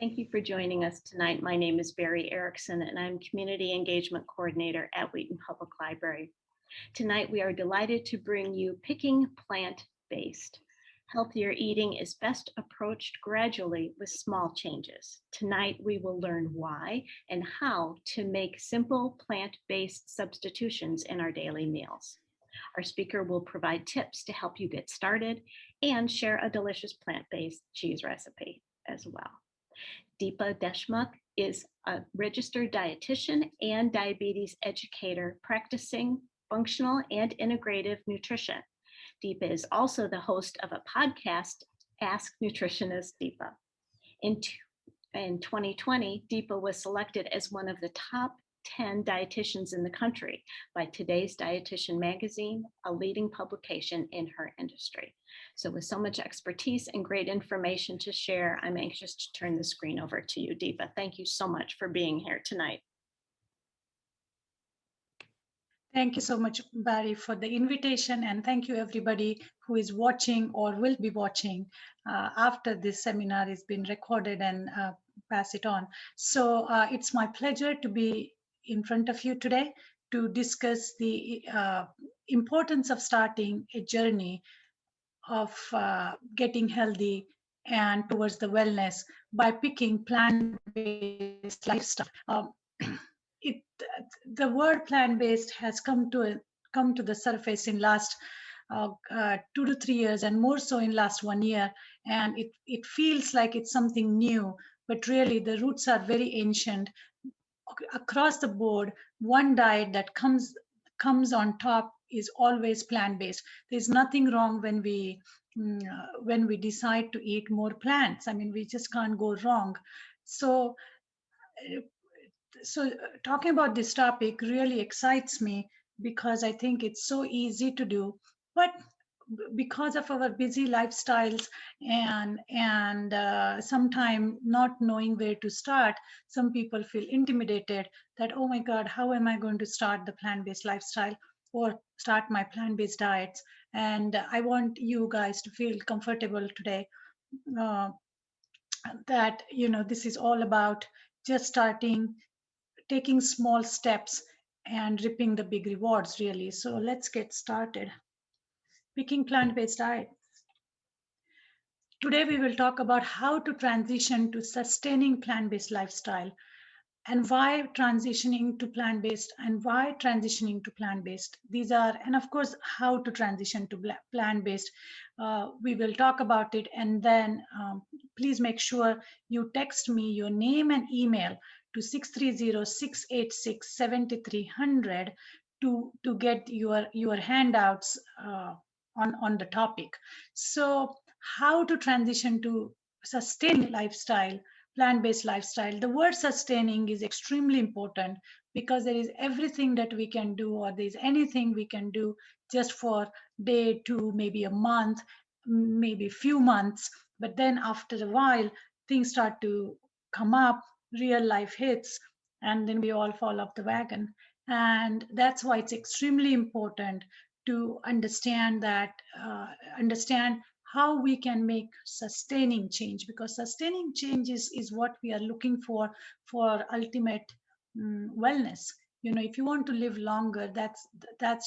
Thank you for joining us tonight. My name is Barry Erickson, and I'm Community Engagement Coordinator at Wheaton Public Library. Tonight, we are delighted to bring you Picking Plant-Based. Healthier eating is best approached gradually with small changes. Tonight, we will learn why and how to make simple plant-based substitutions in our daily meals. Our speaker will provide tips to help you get started and share a delicious plant-based cheese recipe as well. Deepa Deshmukh is a registered dietitian and diabetes educator practicing functional and integrative nutrition. Deepa is also the host of a podcast, Ask Nutritionist Deepa. In 2020, Deepa was selected as one of the top 10 dietitians in the country by Today's Dietitian magazine, a leading publication in her industry. So with so much expertise and great information to share, I'm anxious to turn the screen over to you, Deepa. Thank you so much for being here tonight. Thank you so much, Barry, for the invitation, and thank you everybody who is watching or will be watching after this seminar has been recorded and pass it on. So it's my pleasure to be in front of you today to discuss the importance of starting a journey of getting healthy and towards the wellness by picking plant-based lifestyle. The word plant-based has come to the surface in last 2 to 3 years, and more so in last 1 year, and it feels like it's something new, but really the roots are very ancient. Across the board, one diet that comes on top is always plant-based. There's nothing wrong when we decide to eat more plants. I mean, we just can't go wrong. So talking about this topic really excites me because I think it's so easy to do, but because of our busy lifestyles and sometimes not knowing where to start, some people feel intimidated that, oh my God, how am I going to start the plant-based lifestyle or start my plant-based diets? And I want you guys to feel comfortable today that, this is all about just starting, taking small steps and reaping the big rewards, really. So let's get started. Picking plant-based diet. Today we will talk about how to transition to sustaining plant-based lifestyle and why transitioning to plant-based These are, and of course, how to transition to plant-based. We will talk about it, and then please make sure you text me your name and email to 630-686-7300 to get your handouts on the topic. So how to transition to sustaining lifestyle, plant-based lifestyle. The word sustaining is extremely important because there is everything that we can do, or there's anything we can do just for day, two, maybe a month, maybe a few months. But then after a while, things start to come up, real life hits, and then we all fall off the wagon. And that's why it's extremely important to understand how we can make sustaining change, because sustaining change is what we are looking for ultimate wellness. If you want to live longer, that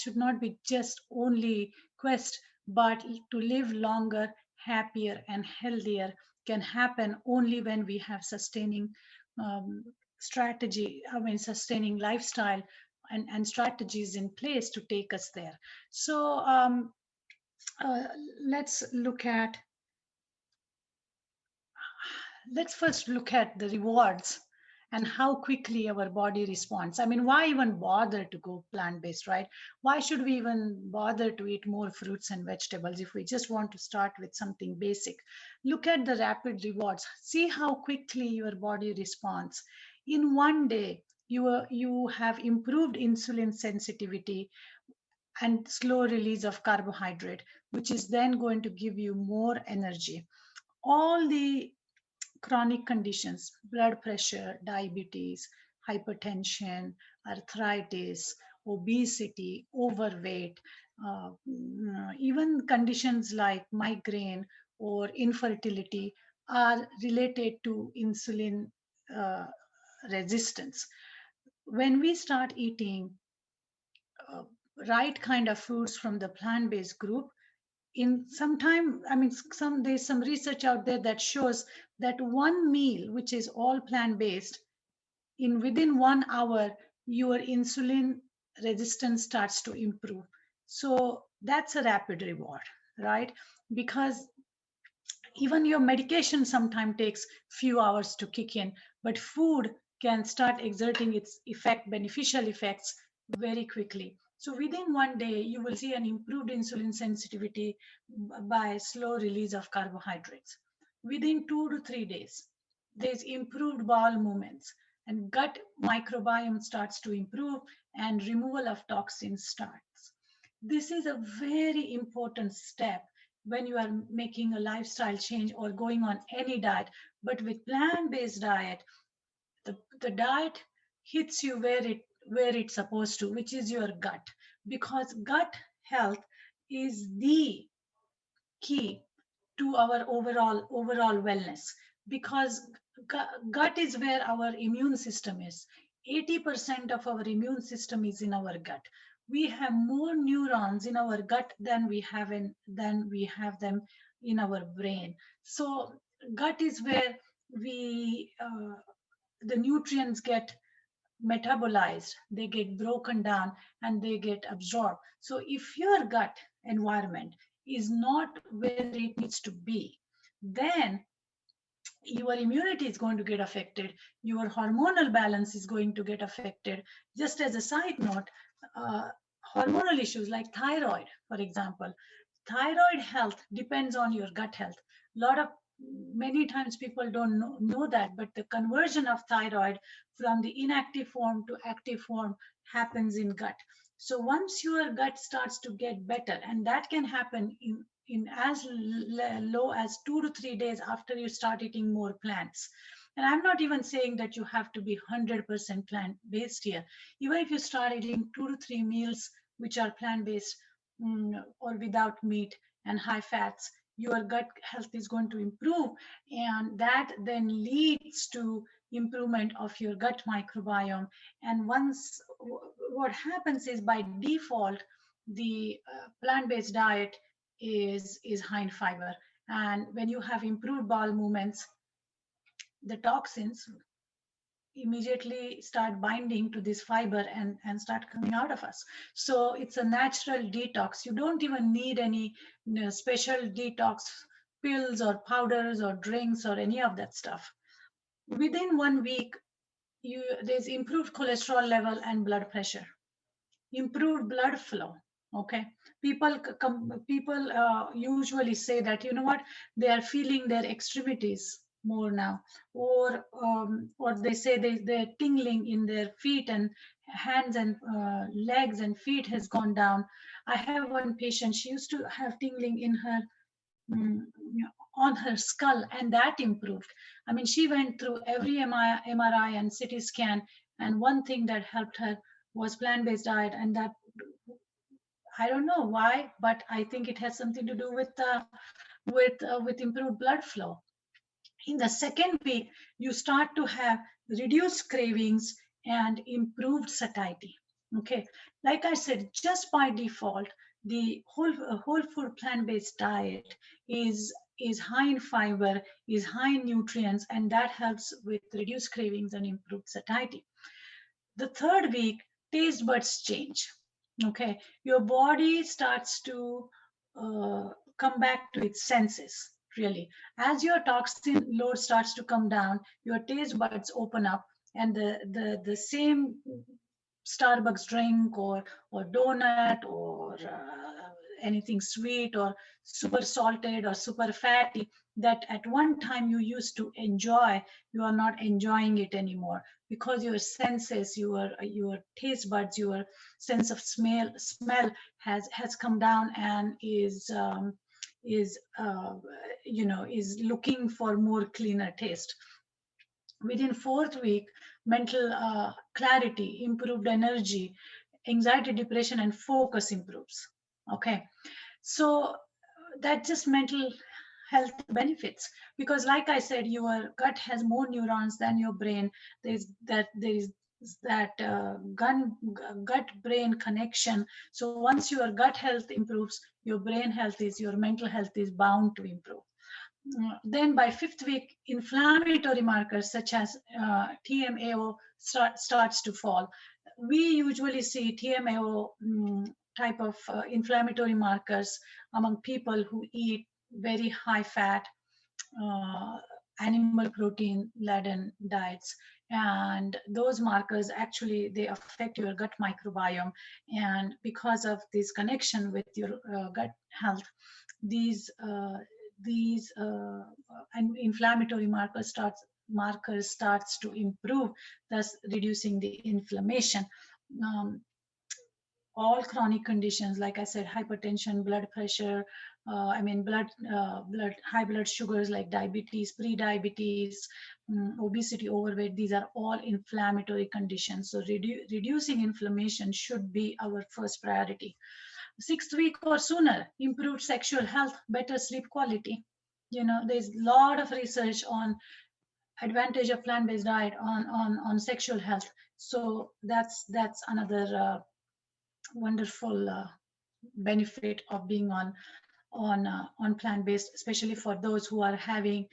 should not be just only quest, but to live longer, happier and healthier can happen only when we have sustaining sustaining lifestyle and strategies in place to take us there. So let's first look at the rewards and how quickly our body responds. I mean, why even bother to go plant-based, right? Why should we even bother to eat more fruits and vegetables if we just want to start with something basic? Look at the rapid rewards. See how quickly your body responds. In one day, you have improved insulin sensitivity and slow release of carbohydrate, which is then going to give you more energy. All the chronic conditions, blood pressure, diabetes, hypertension, arthritis, obesity, overweight, even conditions like migraine or infertility are related to insulin resistance. When we start eating uh, right kind of foods from the plant-based group, in some time, I mean, there's some research out there that shows that one meal, which is all plant-based, in within 1 hour, your insulin resistance starts to improve. So that's a rapid reward, right? Because even your medication sometimes takes few hours to kick in, but food can start exerting its beneficial effects very quickly. So within 1 day, you will see an improved insulin sensitivity by slow release of carbohydrates. Within 2 to 3 days, there's improved bowel movements and gut microbiome starts to improve and removal of toxins starts. This is a very important step when you are making a lifestyle change or going on any diet. But with plant-based diet, the diet hits you where it's supposed to, which is your gut, because gut health is the key to our overall wellness, because gut is where our immune system is. 80% of our immune system is in our gut. We have more neurons in our gut than we have them in our brain. So gut is where we the nutrients get metabolized, they get broken down, and they get absorbed. So if your gut environment is not where it needs to be, then your immunity is going to get affected, your hormonal balance is going to get affected. Just as a side note, uh, hormonal issues like thyroid, for example, thyroid health depends on your gut health. A lot of Many times people don't know that, but the conversion of thyroid from the inactive form to active form happens in gut. So once your gut starts to get better, and that can happen in as low as 2 to 3 days after you start eating more plants. And I'm not even saying that you have to be 100% plant based here. Even if you start eating 2 to 3 meals which are plant based, or without meat and high fats, your gut health is going to improve. And that then leads to improvement of your gut microbiome. And what happens is, by default, the plant-based diet is high in fiber. And when you have improved bowel movements, the toxins immediately start binding to this fiber and start coming out of us. So it's a natural detox. You don't even need any special detox pills or powders or drinks or any of that stuff. Within 1 week, there's improved cholesterol level and blood pressure, improved blood flow. Okay, people usually say that, you know what, they are feeling their extremities more now, or they say they're tingling in their feet and hands, and legs and feet has gone down. I have one patient, she used to have tingling in her mm, on her skull, and that improved. I mean, she went through every MRI and CT scan, and one thing that helped her was plant-based diet. And that, I don't know why, but I think it has something to do with improved blood flow. In the second week, you start to have reduced cravings and improved satiety. Okay, like I said, just by default, the whole food plant-based diet is high in fiber, is high in nutrients, and that helps with reduced cravings and improved satiety. The third week, taste buds change. Okay, your body starts to come back to its senses. Really, as your toxin load starts to come down, your taste buds open up, and the same Starbucks drink or donut or anything sweet or super salted or super fatty that at one time you used to enjoy, you are not enjoying it anymore, because your senses, your taste buds, your sense of smell has come down and is is looking for more cleaner taste. Within fourth week, mental clarity, improved energy, anxiety, depression, and focus improves. Okay, so that's just mental health benefits, because like I said, your gut has more neurons than your brain. There is that gut brain connection. So once your gut health improves, your brain health is, your mental health is bound to improve. Then by fifth week, inflammatory markers such as TMAO starts to fall. We usually see TMAO type of inflammatory markers among people who eat very high fat, uh, animal protein laden diets, and those markers actually they affect your gut microbiome. And because of this connection with your gut health, these and inflammatory markers starts to improve, thus reducing the inflammation. um, all chronic conditions, like I said, hypertension, blood pressure, high blood sugars like diabetes, pre-diabetes, obesity, overweight, these are all inflammatory conditions. So reducing inflammation should be our first priority. Sixth week or sooner, improved sexual health, better sleep quality. There's a lot of research on advantage of plant-based diet on sexual health. So that's another wonderful benefit of being on plant-based, especially for those who are having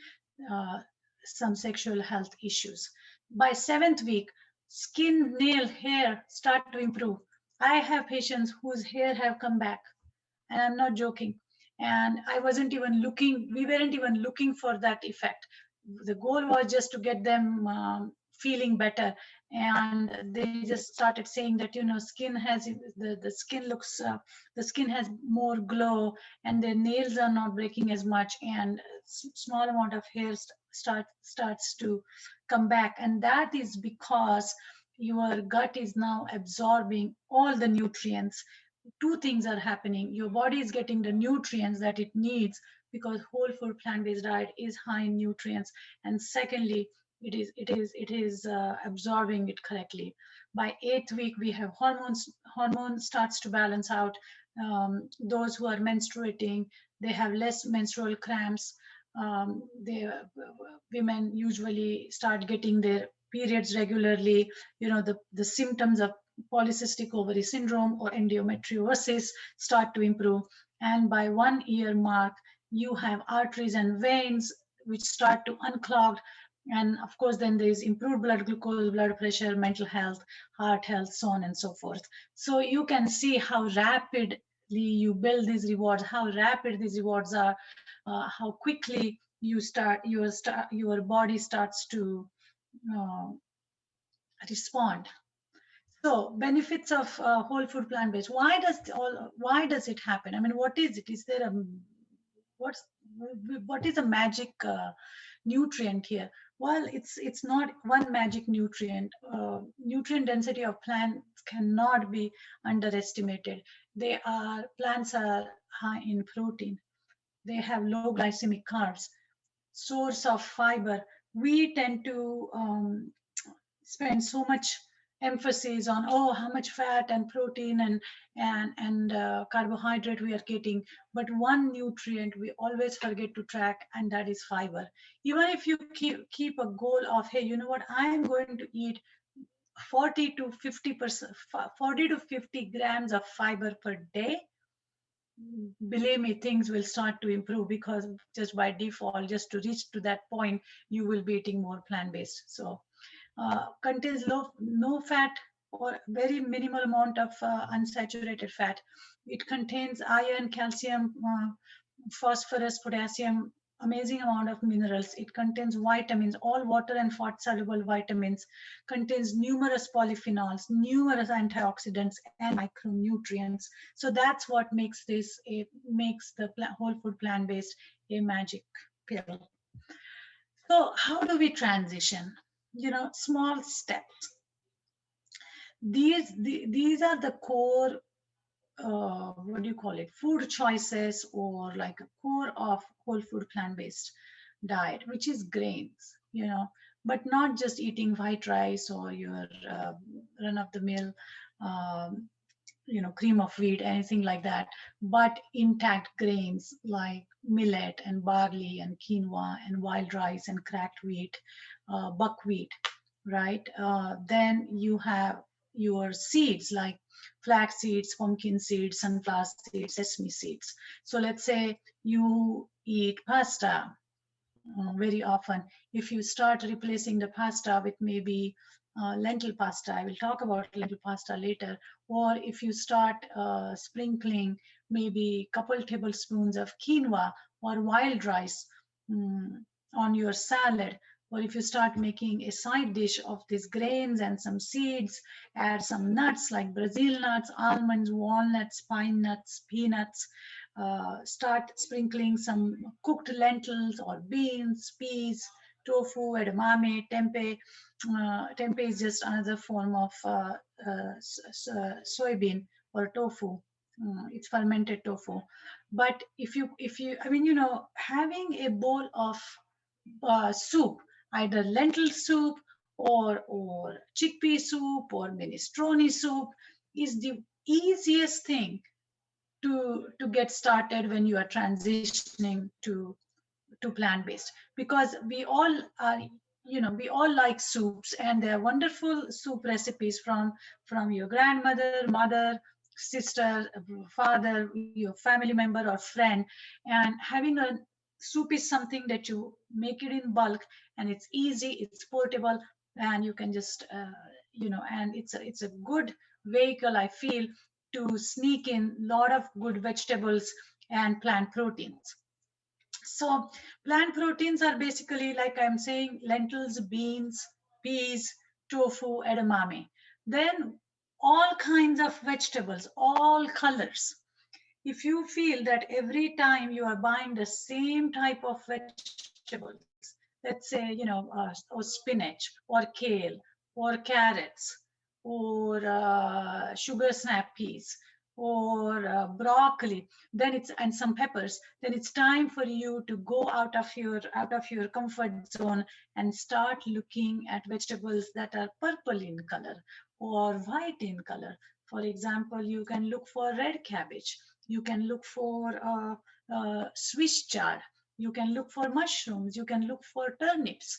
uh, some sexual health issues. By seventh week, skin, nail, hair start to improve. I have patients whose hair have come back, and I'm not joking. And we weren't even looking for that effect. The goal was just to get them feeling better. And they just started saying that, the skin has more glow, and their nails are not breaking as much, and small amount of hair starts to come back. And that is because your gut is now absorbing all the nutrients. Two things are happening: your body is getting the nutrients that it needs, because whole food plant-based diet is high in nutrients, and secondly, it is absorbing it correctly. By eighth week, we have hormones starts to balance out. Those who are menstruating, they have less menstrual cramps. Women usually start getting their periods regularly. The symptoms of polycystic ovary syndrome or endometriosis start to improve. And by 1 year mark, you have arteries and veins which start to unclog. And of course, then there is improved blood glucose, blood pressure, mental health, heart health, so on and so forth. So you can see how rapidly you build these rewards, how rapid these rewards are, how quickly your body starts to uh, respond. So benefits of whole food plant-based. Why does it happen? I mean, what is it? Is there a what's what is a magic nutrient here? Well, it's not one magic nutrient. Nutrient density of plants cannot be underestimated. Plants are high in protein. They have low glycemic carbs. Source of fiber. We tend to spend so much emphasis on, oh, how much fat and protein and carbohydrate we are getting, but one nutrient we always forget to track, and that is fiber. Even if you keep a goal of, hey, you know what, I am going to eat 40 to 50 grams of fiber per day, believe me, things will start to improve, because just by default, just to reach to that point, you will be eating more plant-based. So contains no fat or very minimal amount of unsaturated fat. It contains iron, calcium, phosphorus, potassium, amazing amount of minerals. It contains vitamins, all water and fat soluble vitamins, contains numerous polyphenols, numerous antioxidants and micronutrients. So that's what makes the whole food plant-based a magic pill. So how do we transition? Small steps. These are the core, what do you call it, food choices, or like a core of whole food plant-based diet, which is grains, but not just eating white rice or your run-of-the-mill um, cream of wheat, anything like that, but intact grains like millet and barley and quinoa and wild rice and cracked wheat, buckwheat, right? Then you have your seeds like flax seeds, pumpkin seeds, sunflower seeds, sesame seeds. So let's say you eat pasta very often. If you start replacing the pasta with maybe lentil pasta, I will talk about lentil pasta later, or if you start sprinkling maybe a couple tablespoons of quinoa or wild rice on your salad, or if you start making a side dish of these grains and some seeds, add some nuts like Brazil nuts, almonds, walnuts, pine nuts, peanuts, start sprinkling some cooked lentils or beans, peas, tofu, edamame, tempeh. Tempeh is just another form of soybean or tofu. It's fermented tofu. But I mean, having a bowl of soup, either lentil soup or chickpea soup or minestrone soup, is the easiest thing to get started when you are transitioning to plant-based, because we all are, we all like soups, and there are wonderful soup recipes from your grandmother, mother, sister, father, your family member or friend. And having a soup is something that you make it in bulk, and it's easy, it's portable, and you can just and it's a good vehicle, I feel, to sneak in a lot of good vegetables and plant proteins. So plant proteins are basically, like I'm saying, lentils, beans, peas, tofu, edamame. Then all kinds of vegetables, all colors. If you feel that every time you are buying the same type of vegetables, let's say, or spinach or kale or carrots or sugar snap peas or broccoli, then it's, and some peppers, then it's time for you to go out of your comfort zone and start looking at vegetables that are purple in color or white in color. For example, you can look for red cabbage, you can look for Swiss chard, you can look for mushrooms, you can look for turnips,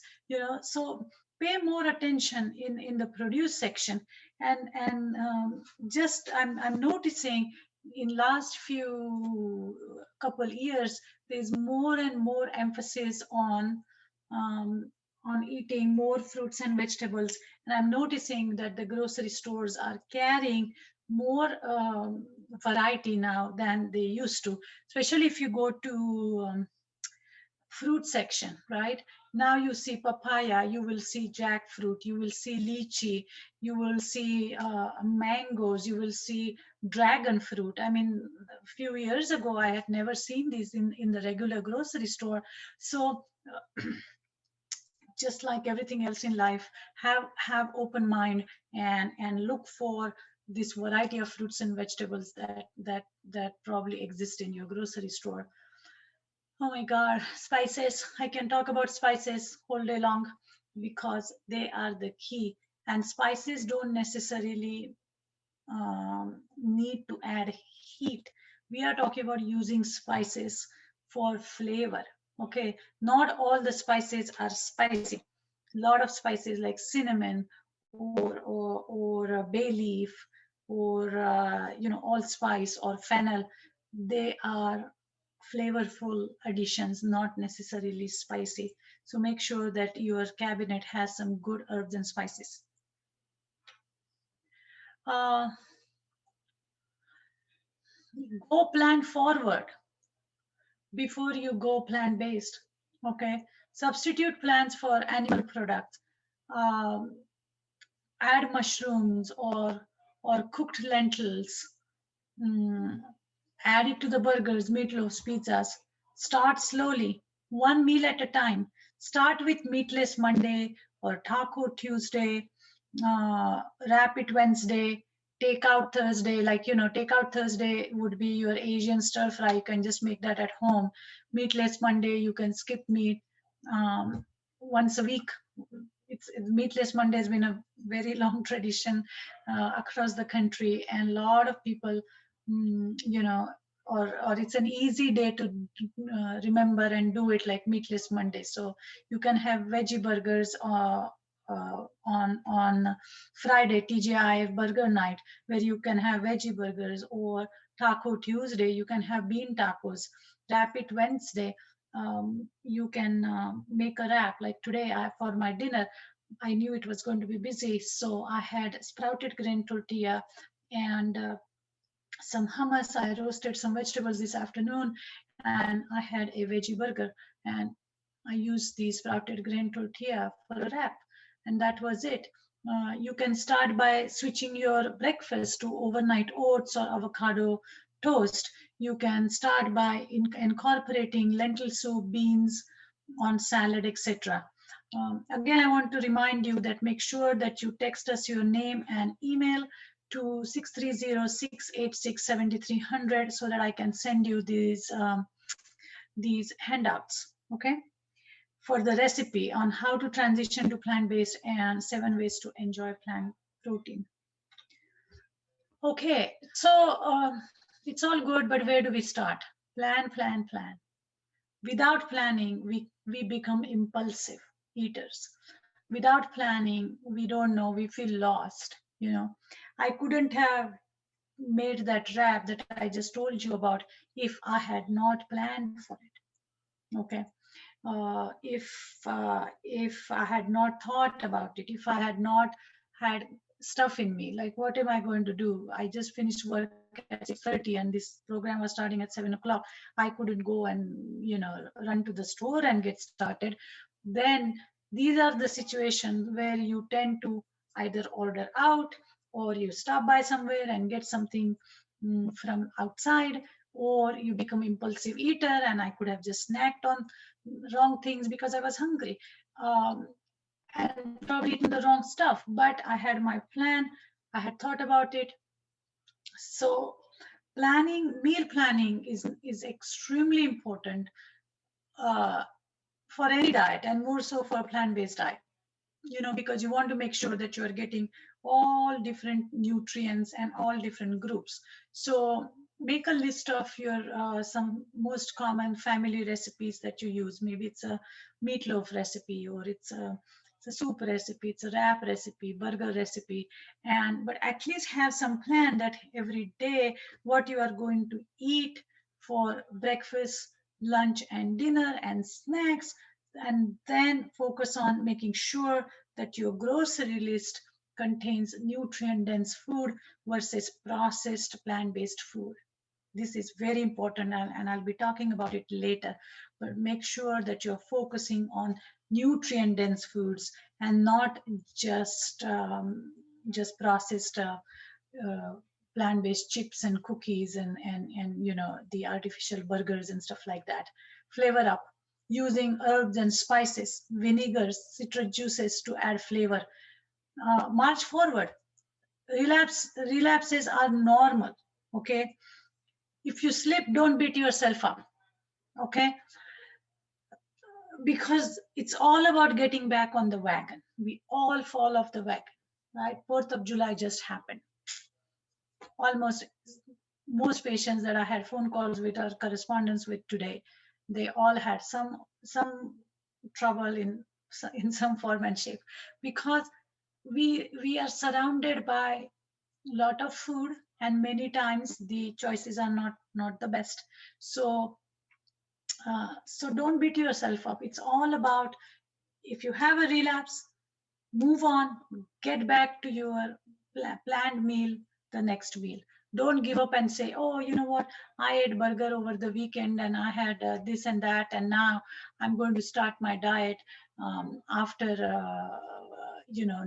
so pay more attention in the produce section. And just I'm noticing in last few couple years there's more and more emphasis um, on eating more fruits and vegetables, and I'm noticing that the grocery stores are carrying more variety now than they used to, especially if you go to fruit section, right? Now you see papaya, you will see jackfruit, you will see lychee, you will see mangoes, you will see dragon fruit. I mean, a few years ago, I had never seen these in the regular grocery store. So just like everything else in life, have open mind and look for this variety of fruits and vegetables that probably exist in your grocery store. Oh my God, spices. I can talk about spices all day long because they are the key. And spices don't necessarily need to add heat. We are talking about using spices for flavor. Okay, not all the spices are spicy. A lot of spices like cinnamon or bay leaf or allspice or fennel, they are flavorful additions, not necessarily spicy. So make sure that your cabinet has some good herbs and spices. Uh, Go plant forward before you go plant-based. Okay, substitute plants for animal products. Um, Add mushrooms or cooked lentils. Mm, Add it to the burgers, meatloafs, pizzas. Start slowly, one meal at a time. Start with meatless Monday or taco Tuesday, wrap it Wednesday, take out Thursday. Like, take out Thursday would be your Asian stir fry. You can just make that at home. Meatless Monday, you can skip meat once a week. Meatless Monday has been a very long tradition across the country, and a lot of people, or it's an easy day to remember and do it, like Meatless Monday. So you can have veggie burgers on Friday, TGI Burger Night, where you can have veggie burgers, or Taco Tuesday, you can have bean tacos. Wrap It Wednesday, you can make a wrap. Like today, for my dinner, I knew it was going to be busy, so I had sprouted grain tortilla and some hummus. I roasted some vegetables this afternoon, and I had a veggie burger, and I used the sprouted grain tortilla for a wrap, and that was it. You can start by switching your breakfast to overnight oats or avocado toast. You can start by incorporating lentil soup, beans on salad, etc. Again, I want to remind you that make sure that you text us your name and email to 630-686-7300 so that I can send you these handouts, okay, for the recipe on how to transition to plant-based and 7 ways to enjoy plant protein. Okay, so it's all good, but where do we start? Plan, plan, plan. Without planning, we become impulsive eaters. Without planning, we don't know, we feel lost. I couldn't have made that wrap that I just told you about if I had not planned for it. Okay. If I had not thought about it, if I had not had stuff in me, like what am I going to do? I just finished work at 6:30 and this program was starting at 7 o'clock. I couldn't go and run to the store and get started. Then these are the situations where you tend to either order out, or you stop by somewhere and get something from outside, or you become impulsive eater, and I could have just snacked on wrong things because I was hungry, and probably eaten the wrong stuff. But I had my plan, I had thought about it. So meal planning is extremely important for any diet, and more so for plant-based diet, because you want to make sure that you are getting all different nutrients and all different groups. So make a list of your some most common family recipes that you use. Maybe it's a meatloaf recipe, or it's a soup recipe, it's a wrap recipe, burger recipe, but at least have some plan that every day what you are going to eat for breakfast, lunch, and dinner, and snacks, and then focus on making sure that your grocery list contains nutrient-dense food versus processed plant-based food. This is very important, and I'll be talking about it later. But make sure that you're focusing on nutrient-dense foods and not just processed plant-based chips and cookies and the artificial burgers and stuff like that. Flavor up using herbs and spices, vinegars, citrus juices to add flavor. March forward. Relapses are normal. Okay. If you slip, don't beat yourself up. Okay. Because it's all about getting back on the wagon. We all fall off the wagon, right? 4th of July just happened. Almost most patients that I had phone calls with or correspondence with today, they all had some trouble in some form and shape, because we are surrounded by a lot of food, and many times the choices are not the best. So don't beat yourself up. It's all about, if you have a relapse, move on, get back to your planned meal the next meal. Don't give up and say, oh, you know what, I ate burger over the weekend and I had this and that, and now I'm going to start my diet after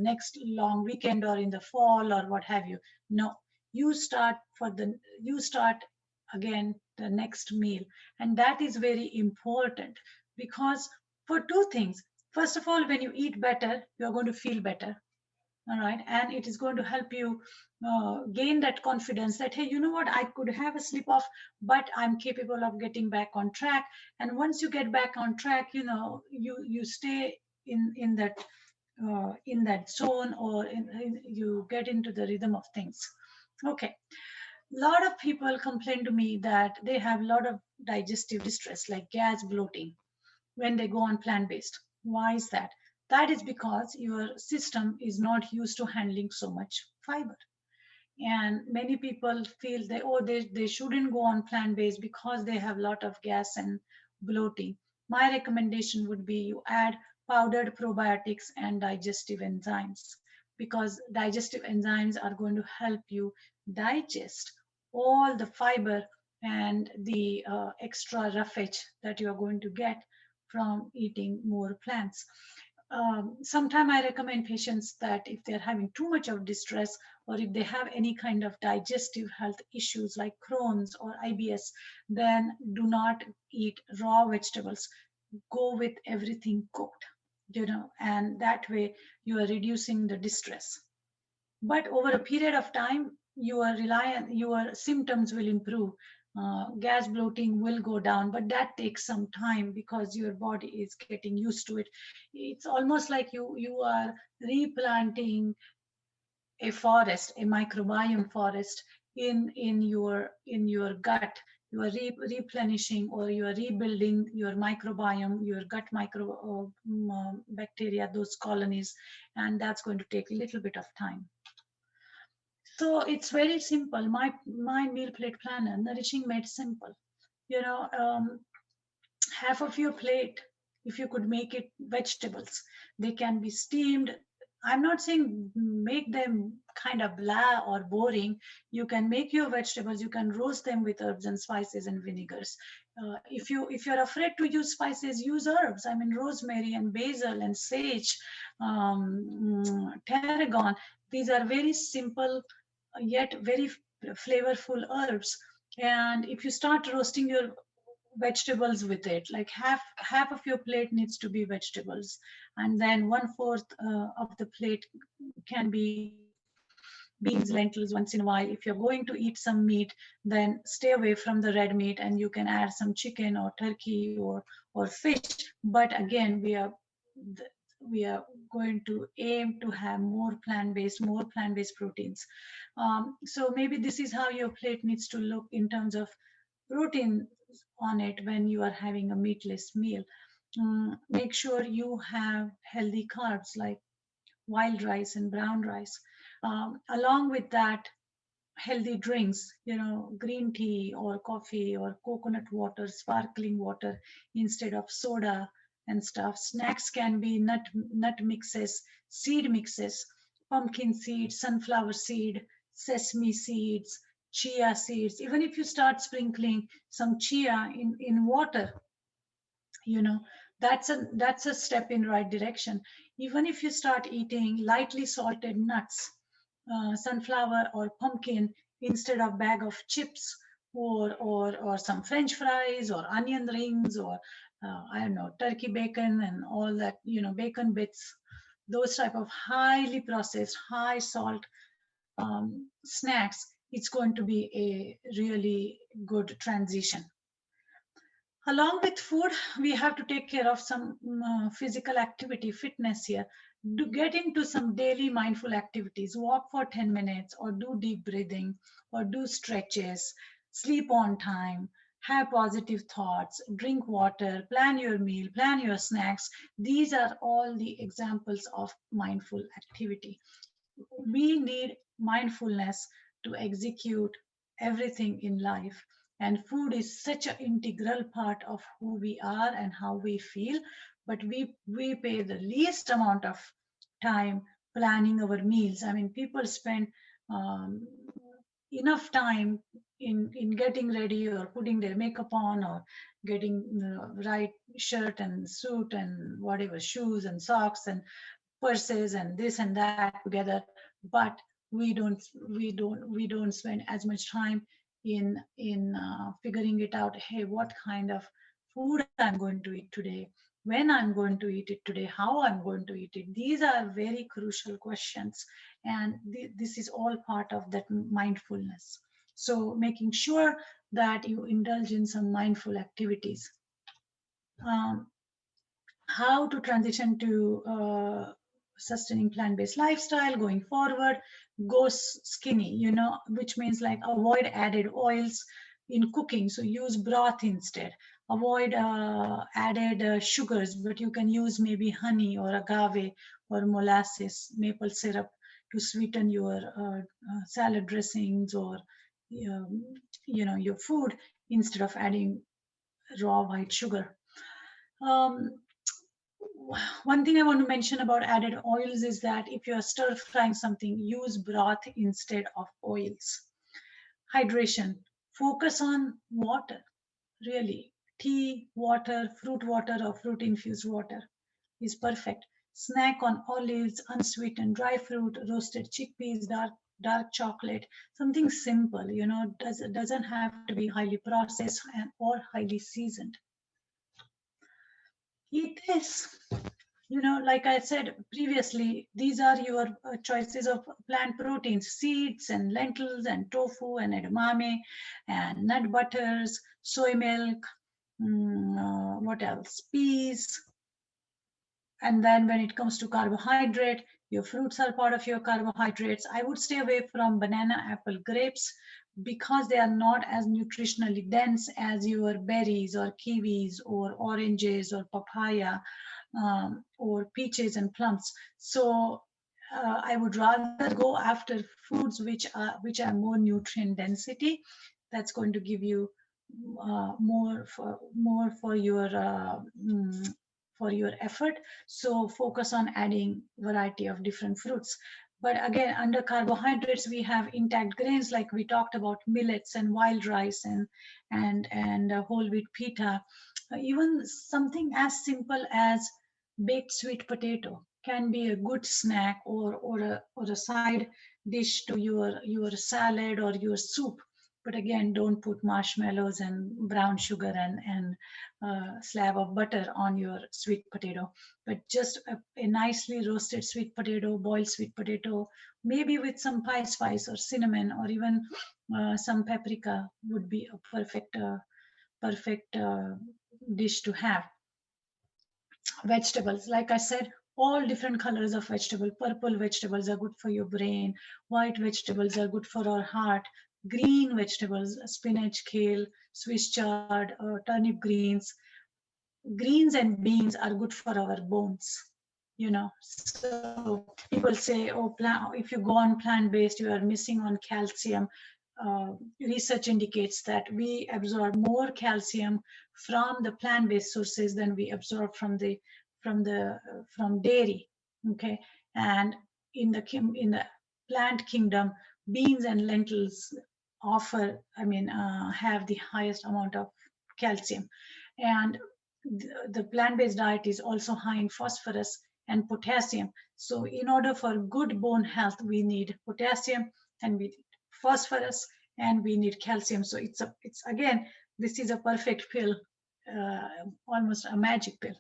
next long weekend or in the fall or what have you. No, you start again the next meal. And that is very important, because for two things. First of all, when you eat better, you're going to feel better. All right. And it is going to help you gain that confidence that, hey, you know what, I could have a slip off, but I'm capable of getting back on track. And once you get back on track, you stay in that in that zone, or you get into the rhythm of things. Okay. A lot of people complain to me that they have a lot of digestive distress, like gas, bloating, when they go on plant based. Why is that? That is because your system is not used to handling so much fiber. And many people feel they shouldn't go on plant based because they have a lot of gas and bloating. My recommendation would be you add powdered probiotics and digestive enzymes, because digestive enzymes are going to help you digest all the fiber and the extra roughage that you are going to get from eating more plants. Sometimes I recommend patients that if they're having too much of distress, or if they have any kind of digestive health issues like Crohn's or IBS, then do not eat raw vegetables. Go with everything cooked, and that way you are reducing the distress. But over a period of time, your symptoms will improve. Gas bloating will go down, but that takes some time because your body is getting used to it. It's almost like you are replanting a forest, a microbiome forest in your gut. You are replenishing, or you are rebuilding your microbiome, your gut micro bacteria, those colonies, and that's going to take a little bit of time. So it's very simple. My meal plate planner, Nourishing Made Simple. You know, half of your plate, if you could make it vegetables, they can be steamed. I'm not saying make them kind of blah or boring. You can make your vegetables, you can roast them with herbs and spices and vinegars. If you're afraid to use spices, use herbs. I mean, rosemary and basil and sage, tarragon. These are very simple yet very flavorful herbs. And if you start roasting your vegetables with it, like half of your plate needs to be vegetables, and then 1/4 of the plate can be beans, lentils once in a while. If you're going to eat some meat, then stay away from the red meat, and you can add some chicken or turkey or fish. But again, we are going to aim to have more plant-based proteins. So maybe this is how your plate needs to look in terms of protein on it when you are having a meatless meal. Make sure you have healthy carbs like wild rice and brown rice. Along with that, healthy drinks, green tea or coffee or coconut water, sparkling water instead of soda and stuff. Snacks can be nut mixes, seed mixes, pumpkin seed, sunflower seed, sesame seeds, chia seeds. Even if you start sprinkling some chia in water, you know that's a step in right direction. Even if you start eating lightly salted nuts, sunflower or pumpkin instead of bag of chips, or some french fries or onion rings, or I don't know, turkey bacon and all that, bacon bits, those type of highly processed, high salt snacks, it's going to be a really good transition. Along with food, we have to take care of some physical activity, fitness here. Do get into some daily mindful activities. Walk for 10 minutes, or do deep breathing, or do stretches. Sleep on time. Have positive thoughts. Drink water. Plan your meal. Plan your snacks. These are all the examples of mindful activity. We need mindfulness to execute everything in life. And food is such an integral part of who we are and how we feel. But we pay the least amount of time planning our meals. I mean, people spend um, enough time in getting ready, or putting their makeup on, or getting the right shirt and suit and whatever, shoes and socks and purses and this and that together. But we don't spend as much time in figuring it out. Hey, what kind of food I'm going to eat today, when I'm going to eat it today, how I'm going to eat it. These are very crucial questions, and this is all part of that mindfulness. So making sure that you indulge in some mindful activities. um, how to transition to sustaining plant-based lifestyle going forward, go skinny, which means like avoid added oils in cooking. So use broth instead. Avoid added sugars, but you can use maybe honey or agave or molasses, maple syrup to sweeten your salad dressings or your food instead of adding raw white sugar. Um, One thing I want to mention about added oils is that if you are stir frying something, use broth instead of oils. Hydration. Focus on water, really. Tea, water, or fruit infused water is perfect. Snack on olives, unsweetened dry fruit, roasted chickpeas, dark chocolate, something simple, doesn't have to be highly processed or highly seasoned. Eat this. Like I said previously, these are your choices of plant proteins: seeds and lentils and tofu and edamame and nut butters, soy milk, what else? Peas. And then when it comes to carbohydrate, your fruits are part of your carbohydrates. I would stay away from banana, apple, grapes because they are not as nutritionally dense as your berries or kiwis or oranges or papaya or peaches and plums. So I would rather go after foods which are more nutrient density. That's going to give you more for your effort. So focus on adding variety of different fruits. But again, under carbohydrates, we have intact grains like we talked about, millets and wild rice and whole wheat pita. Even something as simple as baked sweet potato can be a good snack or a side dish to your salad or your soup. But again, don't put marshmallows and brown sugar and slab of butter on your sweet potato, but just a nicely roasted sweet potato, boiled sweet potato, maybe with some pie spice or cinnamon or even some paprika would be a perfect dish to have. Vegetables, like I said, all different colors of vegetable. Purple vegetables are good for your brain. White vegetables are good for our heart. Green vegetables, spinach, kale, Swiss chard, turnip greens. Greens and beans are good for our bones. So people say, oh, if you go on plant-based, you are missing on calcium. Research indicates that we absorb more calcium from the plant-based sources than we absorb from dairy. Okay, and in the plant kingdom, beans and lentils have the highest amount of calcium, and the plant-based diet is also high in phosphorus and potassium. So in order for good bone health, we need potassium and we need phosphorus and we need calcium. So it's again, this is a perfect pill, almost a magic pill.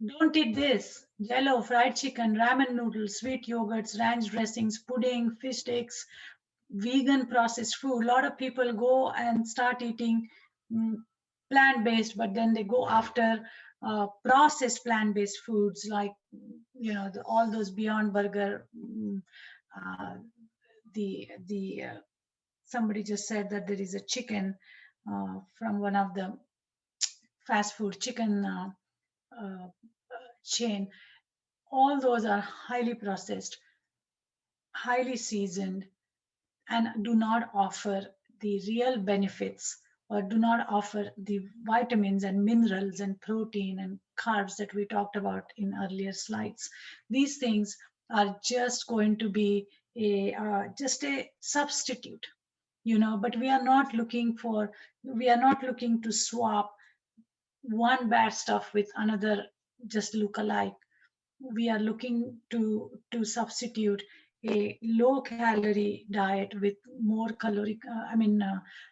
Don't eat this: jello, fried chicken, ramen noodles, sweet yogurts, ranch dressings, pudding, fish sticks, vegan processed food. A lot of people go and start eating plant-based, but then they go after processed plant-based foods like all those Beyond Burger. Somebody just said that there is a chicken from one of the fast food chicken chain. All those are highly processed, highly seasoned, and do not offer the real benefits or do not offer the vitamins and minerals and protein and carbs that we talked about in earlier slides. These things are just going to be just a substitute, but we are not looking to swap one bad stuff with another just look alike. We are looking to substitute a low calorie diet with more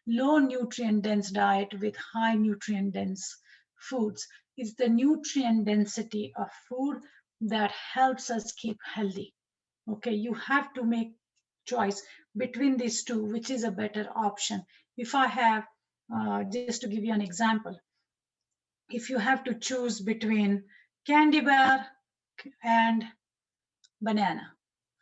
low nutrient dense diet with high nutrient dense foods. It's the nutrient density of food that helps us keep healthy. Okay, you have to make choice between these two, which is a better option. If I have, just to give you an example, if you have to choose between candy bar and banana.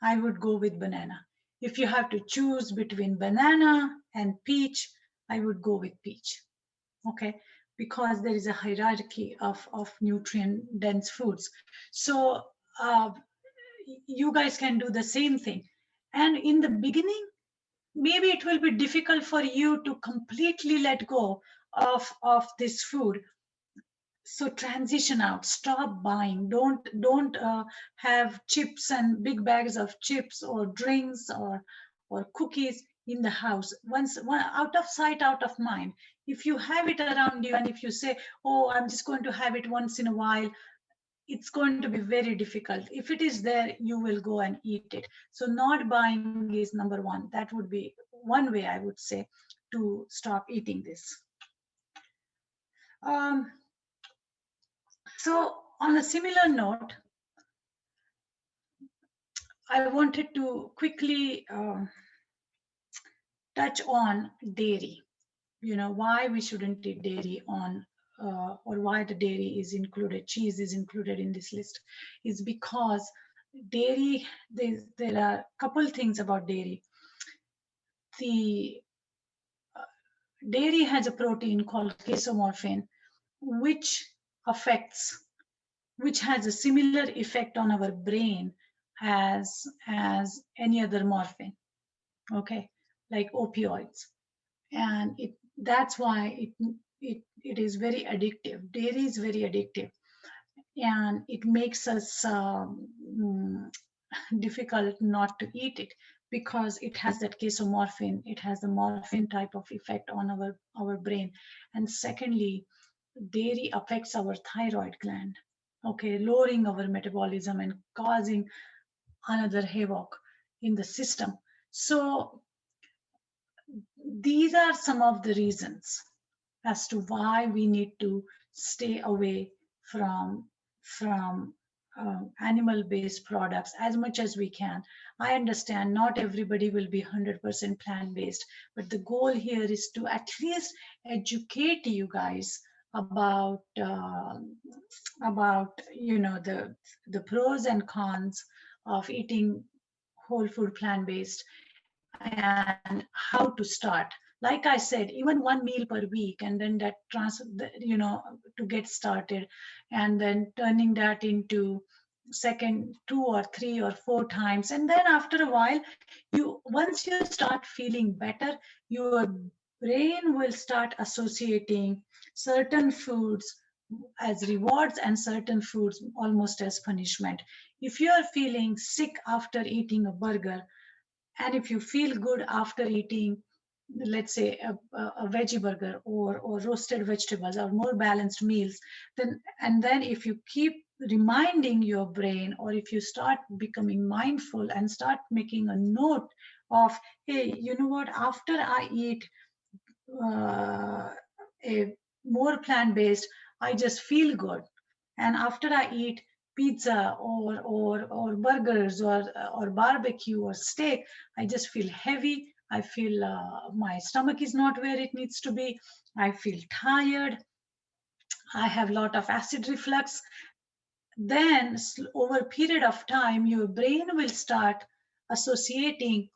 I would go with banana. If you have to choose between banana and peach, I would go with peach. Okay, because there is a hierarchy of nutrient dense foods. So uh, you guys can do the same thing. And in the beginning, maybe it will be difficult for you to completely let go of this food. So transition out, stop buying, don't have chips and big bags of chips or drinks or cookies in the house. Once out of sight, out of mind. If you have it around you and if you say, oh, I'm just going to have it once in a while, it's going to be very difficult. If it is there, you will go and eat it. So not buying is number one. That would be one way, I would say, to stop eating this. um, so on a similar note, I wanted to quickly touch on dairy. You know, why we shouldn't eat dairy on, or why the dairy is included, cheese is included in this list, is because dairy, there are a couple things about dairy. The dairy has a protein called casomorphin, which affects, which has a similar effect on our brain as any other morphine, okay, like opioids. And that's why it is very addictive. Dairy is very addictive, and it makes us difficult not to eat it, because it has that casomorphin, it has the morphine type of effect on our brain. And secondly, dairy affects our thyroid gland, okay, lowering our metabolism and causing another havoc in the system. So these are some of the reasons as to why we need to stay away from animal-based products as much as we can. I understand not everybody will be 100% plant-based, but the goal here is to at least educate you guys about you know the pros and cons of eating whole food plant-based and how to start. Like I said, even one meal per week, and then that you know, to get started, and then turning that into second 2 or 3 or 4 times, and then after a while, you once you start feeling better, your brain will start associating certain foods as rewards and certain foods almost as punishment. If you are feeling sick after eating a burger, and if you feel good after eating, let's say a veggie burger or roasted vegetables or more balanced meals, then and then if you keep reminding your brain, or if you start becoming mindful and start making a note of, hey, you know what, after I eat a more plant-based, I just feel good. And after I eat pizza or burgers or barbecue or steak, I just feel heavy. I feel my stomach is not where it needs to be. I feel tired. I have a lot of acid reflux. Then over a period of time, your brain will start associating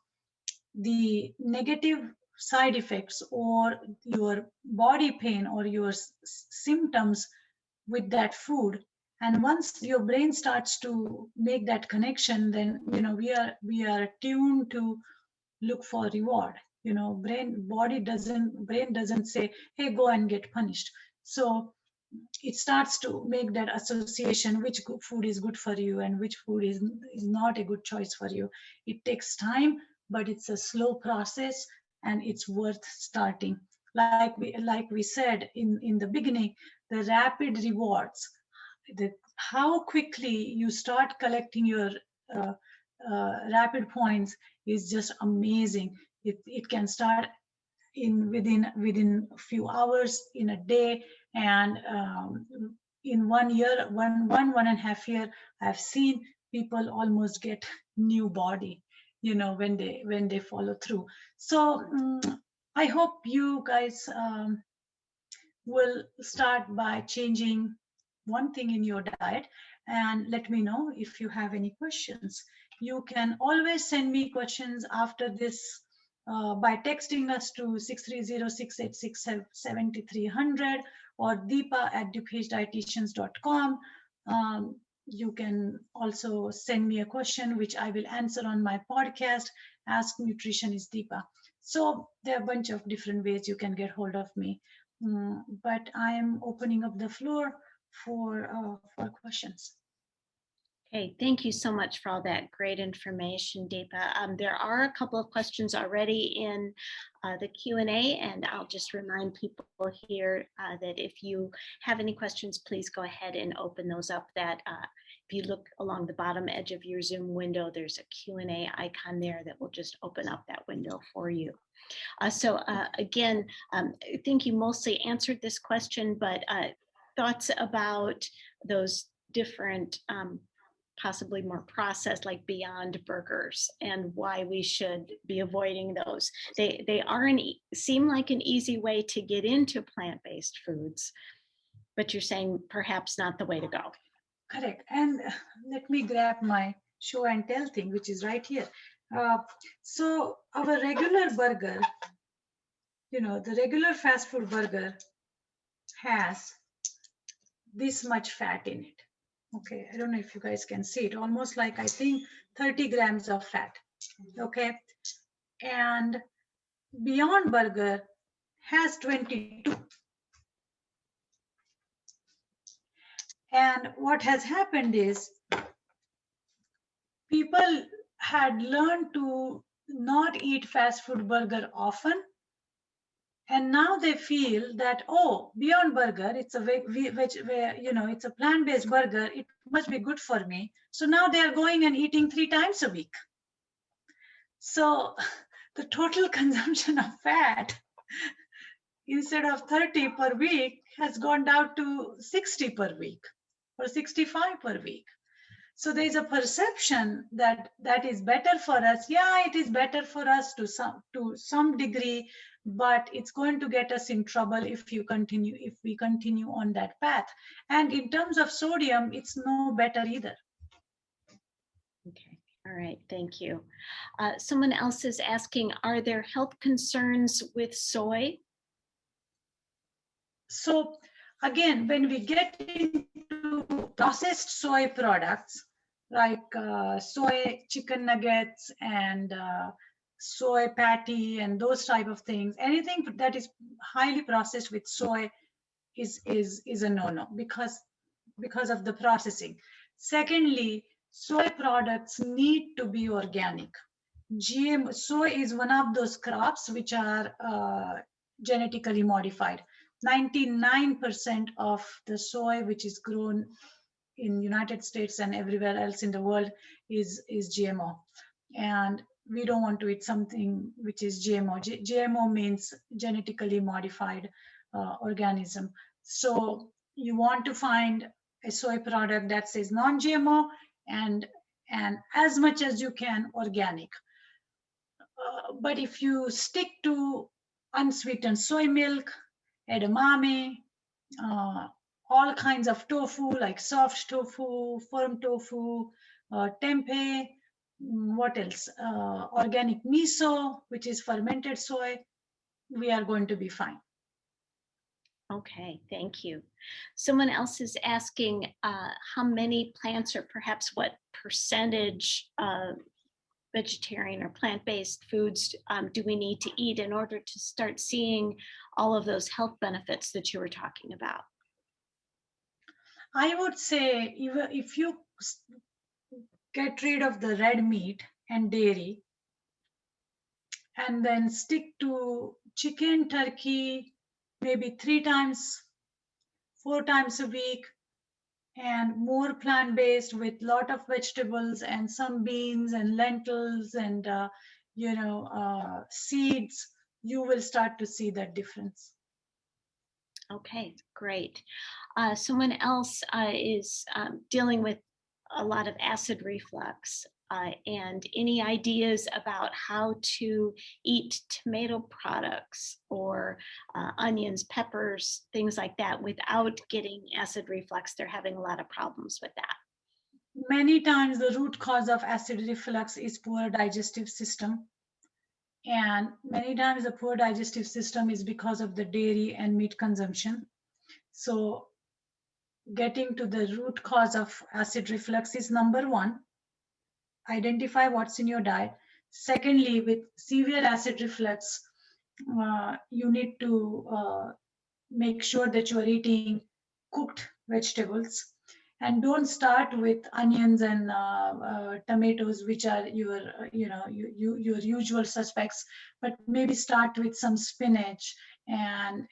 the negative side effects or your body pain or your symptoms with that food. And once your brain starts to make that connection, then you know we are tuned to look for reward. You know, brain doesn't say, hey, go and get punished. So it starts to make that association, which food is good for you and which food is not a good choice for you. It takes time, but it's a slow process, and it's worth starting. Like we said in the beginning, the rapid rewards, how quickly you start collecting your uh, rapid points is just amazing. It can start within a few hours, in a day, and in 1 year, one and a half year, I've seen people almost get new body, you know, when they follow through. So I hope you guys will start by changing one thing in your diet, and let me know if you have any questions. You can always send me questions after this by texting us to 630-686-7300 or deepa@dupagedietitians.com. You can also send me a question which I will answer on my podcast, Ask Nutritionist Deepa. So there are a bunch of different ways you can get hold of me. But I am opening up the floor for questions. Okay, thank you so much for all that great information, Deepa. There are a couple of questions already in the Q&A, and I'll just remind people here that if you have any questions, please go ahead and open those up. That if you look along the bottom edge of your Zoom window, there's a Q&A icon there that will just open up that window for you. Again, I think you mostly answered this question, but thoughts about those different possibly more processed, like Beyond Burgers, and why we should be avoiding those. They are seem like an easy way to get into plant-based foods, but you're saying perhaps not the way to go. Correct. And let me grab my show and tell thing, which is right here. So our regular burger, the regular fast food burger has this much fat in it. Okay, I don't know if you guys can see it, almost like I think 30 grams of fat. Okay, and Beyond Burger has 22. And what has happened is people had learned to not eat fast food burger often. And now they feel that, oh, Beyond Burger, it's a it's a plant-based burger. It must be good for me. So now they are going and eating 3 times a week. So the total consumption of fat, instead of 30 per week, has gone down to 60 per week or 65 per week. So there is a perception that that is better for us. Yeah, it is better for us to some degree, but it's going to get us in trouble if we continue on that path. And in terms of sodium, it's no better either. Okay. All right, thank you. Someone else is asking, are there health concerns with soy? So again, when we get into processed soy products, like soy chicken nuggets and soy patty and those type of things, anything that is highly processed with soy is a no-no because of the processing. Secondly, soy products need to be organic. Soy is one of those crops which are genetically modified. 99% of the soy which is grown in United States and everywhere else in the world is GMO. And we don't want to eat something which is GMO. GMO means genetically modified organism. So you want to find a soy product that says non-GMO and as much as you can organic. But if you stick to unsweetened soy milk, edamame, all kinds of tofu like soft tofu, firm tofu, tempeh, what else? Organic miso, which is fermented soy, we are going to be fine. Okay, thank you. Someone else is asking how many plants or perhaps what percentage of vegetarian or plant-based foods do we need to eat in order to start seeing all of those health benefits that you were talking about? I would say if you get rid of the red meat and dairy and then stick to chicken, turkey, maybe 3 times, 4 times a week, and more plant-based with lot of vegetables and some beans and lentils and seeds, you will start to see that difference. Okay, great. Someone else is dealing with a lot of acid reflux. and any ideas about how to eat tomato products or onions, peppers, things like that without getting acid reflux. They're having a lot of problems with that. Many times the root cause of acid reflux is poor digestive system. And many times the poor digestive system is because of the dairy and meat consumption. So getting to the root cause of acid reflux is number one, identify what's in your diet. Secondly, with severe acid reflux, you need to make sure that you are eating cooked vegetables, and don't start with onions and tomatoes, which are your your usual suspects, but maybe start with some spinach and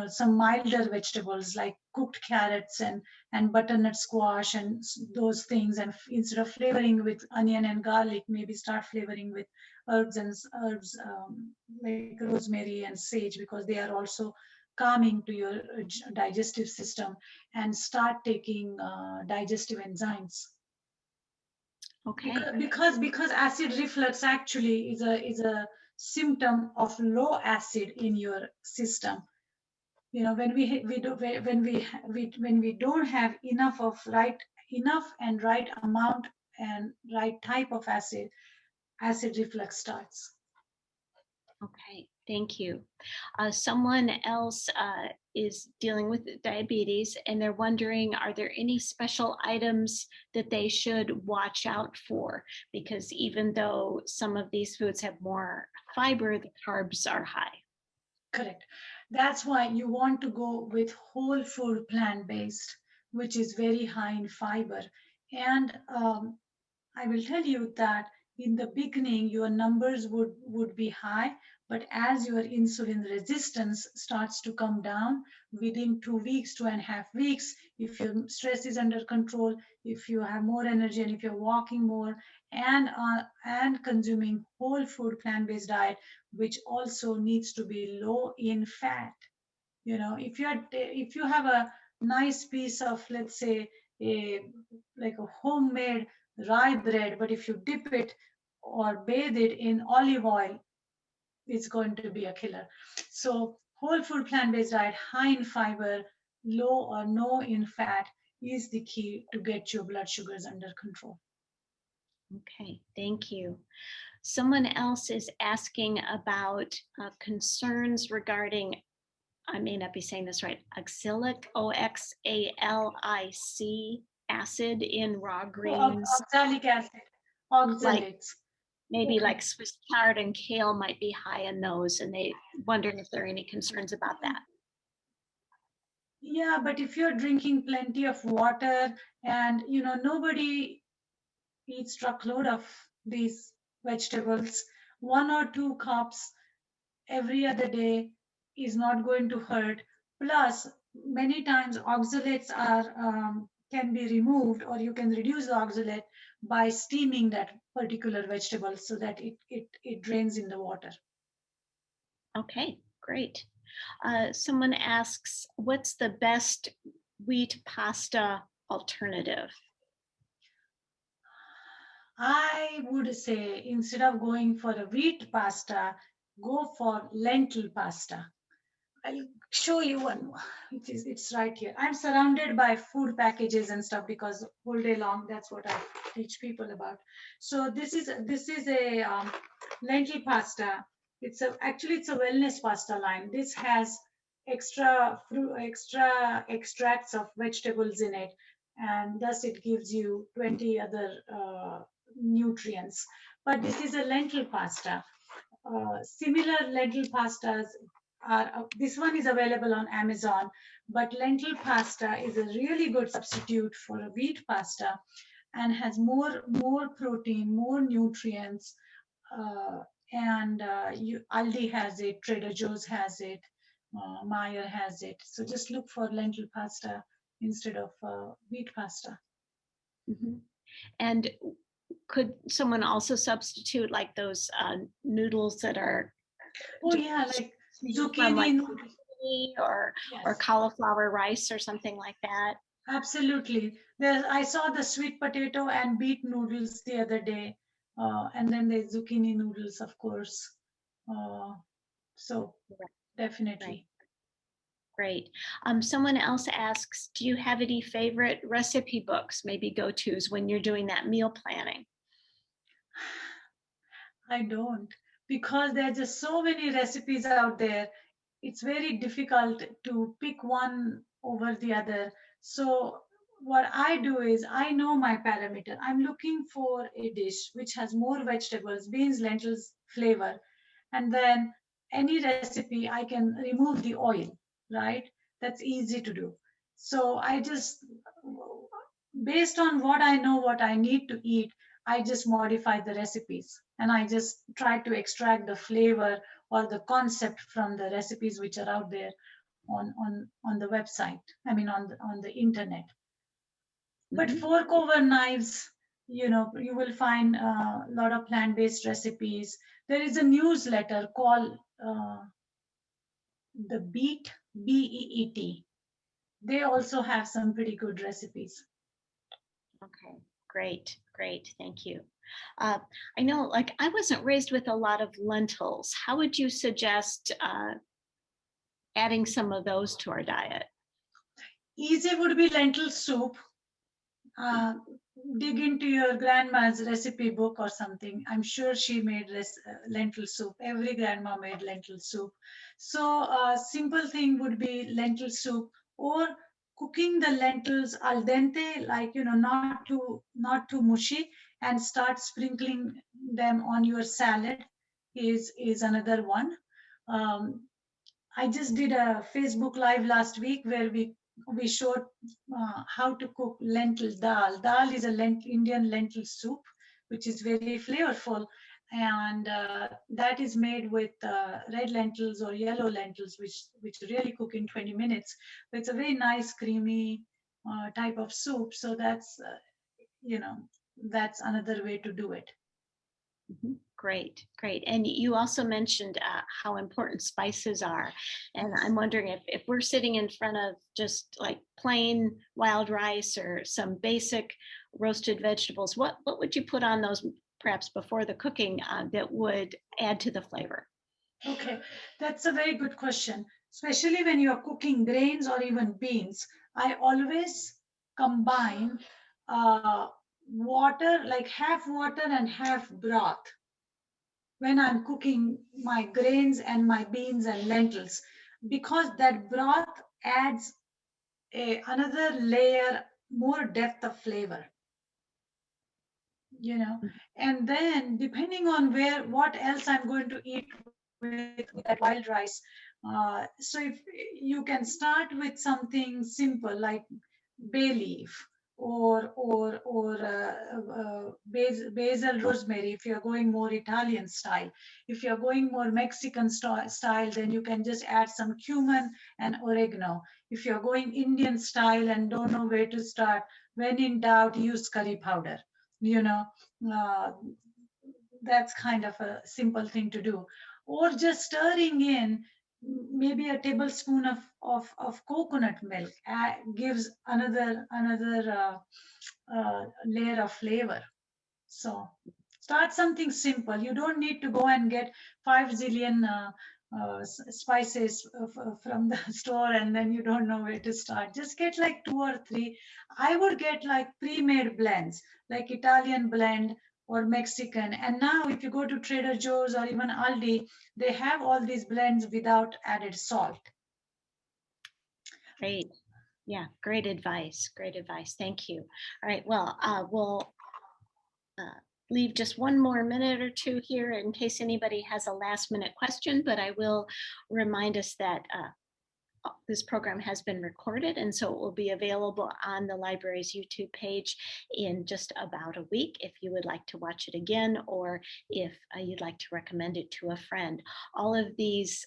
some milder vegetables like cooked carrots and butternut squash and those things. And instead of flavoring with onion and garlic, maybe start flavoring with herbs like rosemary and sage, because they are also calming to your digestive system. And start taking digestive enzymes. Okay. Because acid reflux actually is a symptom of low acid in your system. When we don't have enough and right amount and right type of acid reflux starts. Okay, thank you. Someone else is dealing with diabetes, and they're wondering, are there any special items that they should watch out for? Because even though some of these foods have more fiber, the carbs are high. Correct. That's why you want to go with whole food plant-based, which is very high in fiber. And I will tell you that in the beginning, your numbers would be high, but as your insulin resistance starts to come down within 2 weeks, 2.5 weeks, if your stress is under control, if you have more energy, and if you're walking more and consuming whole food plant-based diet, which also needs to be low in fat. If you have a nice piece of, let's say, like a homemade rye bread, but if you dip it or bathe it in olive oil, it's going to be a killer. So whole food plant-based diet, high in fiber, low or no in fat, is the key to get your blood sugars under control. Okay, thank you. Someone else is asking about concerns regarding, I may not be saying this right, oxalic, OXALIC acid in raw greens. Oxalic acid, oxalates. Maybe like Swiss chard and kale might be high in those, and they wondering if there are any concerns about that. Yeah, but if you're drinking plenty of water, and nobody eats truckload of these vegetables, 1 or 2 cups every other day is not going to hurt. Plus, many times oxalates can be removed, or you can reduce the oxalate by steaming that particular vegetable so that it drains in the water. Okay, great. Someone asks, what's the best wheat pasta alternative? I would say, instead of going for a wheat pasta, go for lentil pasta. I'll show you one. It's right here. I'm surrounded by food packages and stuff because whole day long that's what I teach people about. So this is a lentil pasta. Actually it's a wellness pasta line. This has extra extracts of vegetables in it, and thus it gives you 20 other nutrients. But this is a lentil pasta. Similar lentil pastas this one is available on Amazon, but lentil pasta is a really good substitute for a wheat pasta and has more protein, more nutrients. Aldi has it, Trader Joe's has it, Meyer has it. So just look for lentil pasta instead of wheat pasta. Mm-hmm. And could someone also substitute like those noodles that are like zucchini or cauliflower rice or something like that? Absolutely. I saw the sweet potato and beet noodles the other day, and then there's zucchini noodles, of course. Uh, so Right, right. definitely. Great. Someone else asks, do you have any favorite recipe books, maybe go-tos when you're doing that meal planning? I don't, because there are just so many recipes out there. It's very difficult to pick one over the other. So what I do is I know my parameter. I'm looking for a dish which has more vegetables, beans, lentils, flavor, and then any recipe I can remove the oil, right? That's easy to do. So I just, based on what I know, what I need to eat, I just modify the recipes and I just try to extract the flavor or the concept from the recipes which are out there on the website. I mean on the internet. But Mhm. fork over knives, you will find a lot of plant-based recipes. There is a newsletter called the Beet. They also have some pretty good recipes. Okay, great, great. Thank you. Uh, I know, like, I wasn't raised with a lot of lentils. How would you suggest adding some of those to our diet? Easy would be lentil soup. Mhm. uh, Dig into your grandma's recipe book or something. I'm sure she made lentil soup. Every grandma made lentil soup. So a simple thing would be lentil soup, or cooking the lentils al dente, like not too mushy, and start sprinkling them on your salad is another one. Um, I just did a Facebook Live last week where we showed how to cook lentil dal. Dal is a Indian lentil soup, which is very flavorful, and that is made with red lentils or yellow lentils, which really cook in 20 minutes. But it's a very nice, creamy type of soup. So you know that's another way to do it. Mhm. Great, great. And you also mentioned how important spices are. And I'm wondering if we're sitting in front of just like plain wild rice or some basic roasted vegetables, what would you put on those perhaps before the cooking that would add to the flavor? Okay, that's a very good question. Especially when you're cooking grains or even beans, I always combine uh, water, like half water and half broth, when I'm cooking my grains and my beans and lentils, because that broth adds another layer, more depth of flavor, you know. And then depending on what else I'm going to eat with that wild rice, so if you can start with something simple like bay leaf, or basil, rosemary, if you're going more Italian style. If you're going more Mexican style, then you can just add some cumin and oregano. If you're going Indian style and don't know where to start, when in doubt, use curry powder, you know. uh, that's kind of a simple thing to do. Or just stirring in maybe a tablespoon of coconut milk gives another layer of flavor. So start something simple. You don't need to go and get 5 zillion spices from the store and then you don't know where to start. Just get like two or three. I would get like pre-made blends, like Italian blend or Mexican. And now if you go to Trader Joe's or even Aldi, they have all these blends without added salt. Great. Yeah, great advice. Great advice. Thank you. All right. Well, we'll uh, leave just one more minute or two here in case anybody has a last minute question, but I will remind us that this program has been recorded, and so it will be available on the library's YouTube page in just about a week if you would like to watch it again, or if you'd like to recommend it to a friend. All of these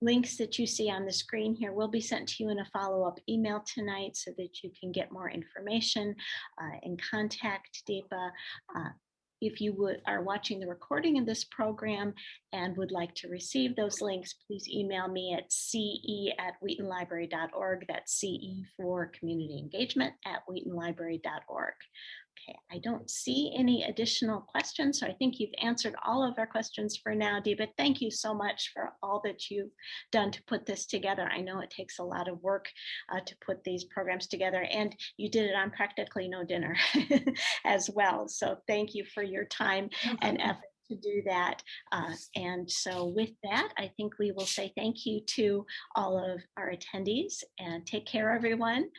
links that you see on the screen here will be sent to you in a follow-up email tonight so that you can get more information and contact Deepa. Uh, if you are watching the recording of this program and would like to receive those links, please email me at ce@wheatonlibrary.org. That's CE for community engagement at wheatonlibrary.org. Okay, I don't see any additional questions, so I think you've answered all of our questions for now, Deepa. Thank you so much for all that you've done to put this together. I know it takes a lot of work to put these programs together, and you did it on practically no dinner as well. So thank you for your time and effort to do that. And so with that, I think we will say thank you to all of our attendees, and take care, everyone.